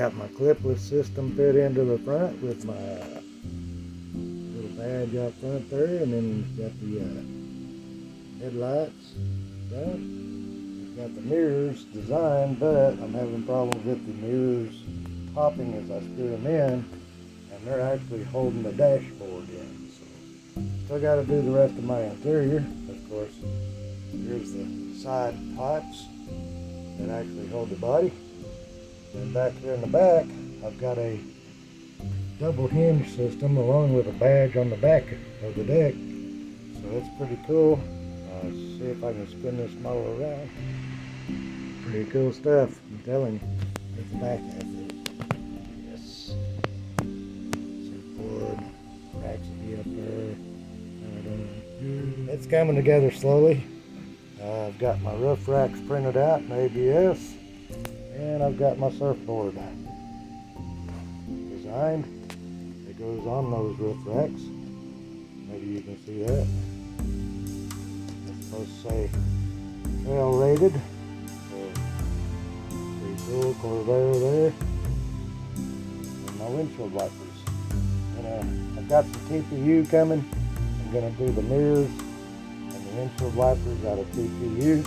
got my clipless system fit into the front with my little badge out front there, and then got the headlights front. Got the mirrors designed, but I'm having problems with the mirrors popping as I screw them in, and they're actually holding the dashboard in. So still got to do the rest of my interior. Of course, here's the side pipes that actually hold the body. And back here in the back, I've got a double hinge system along with a badge on the back of the deck. So that's pretty cool. See if I can spin this model around. Pretty cool stuff, I'm telling you. There's the back half of it. Yes. Surfboard, racks will be up there. It's coming together slowly. I've got my roof racks printed out in ABS, and I've got my surfboard designed. It goes on those roof racks. Maybe you can see that. It's supposed to say trail rated. So, pretty cool, Corvair there. And my windshield wipers. And I've got some TPU coming. I'm going to do the mirrors and the windshield wipers out of TPU.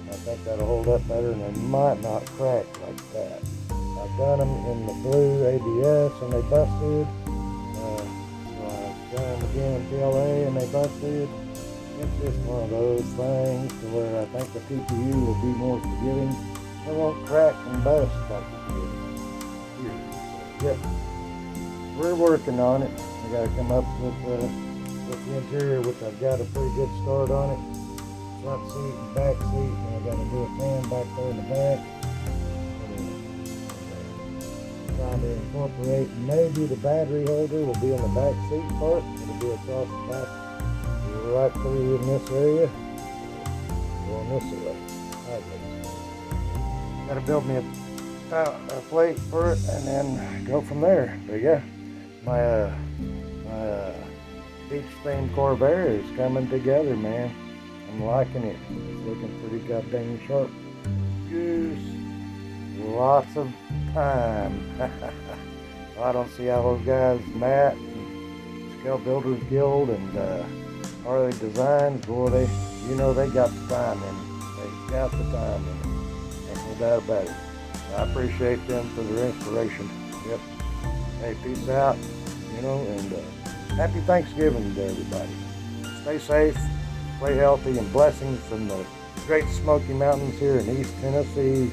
I think that'll hold up better, and they might not crack like that. I've done them in the blue ABS and they busted. So I've done them again in PLA and they busted. It's just one of those things to where I think the TPU will be more forgiving. It won't crack and bust like it did here. So, yep, we're working on it. I got to come up with the interior, which I've got a pretty good start on it. Front seat and back seat, and I got to do a fan back there in the back. Trying to incorporate, maybe the battery holder will be in the back seat part. It'll be across the back, right through in this area, going this way. Got to build me a plate for it, and then go from there. But yeah, my beach themed Corvair is coming together, man. I'm liking it. It's looking pretty goddamn sharp. Use lots of time. I don't see how those guys, Matt, and Scale Builders Guild, and Harley Designs, boy, they got the time in it. They got the time in it. Ain't no doubt about it. I appreciate them for their inspiration. Yep. Hey, peace out, and happy Thanksgiving to everybody. Stay safe. Stay healthy, and blessings from the great Smoky Mountains here in East Tennessee.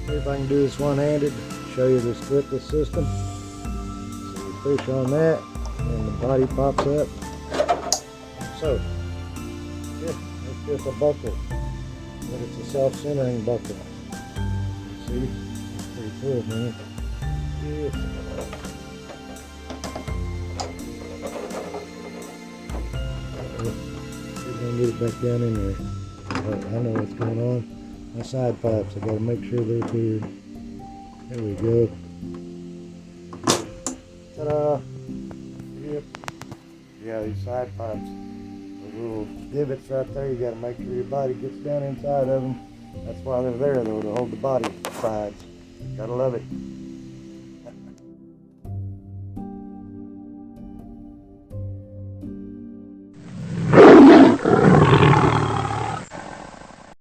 See if I can do this one-handed, show you this clipless system. So you push on that, and the body pops up. So, yeah, it's just a buckle, but it's a self-centering buckle. See, it's pretty cool, man. Yeah. Get it back down in there. I know what's going on. My side pipes, I gotta make sure they're cleared. There we go. Ta-da! Yep. Yeah, these side pipes, those little divots right there, you gotta make sure your body gets down inside of them. That's why they're there though, to hold the body sides. Gotta love it.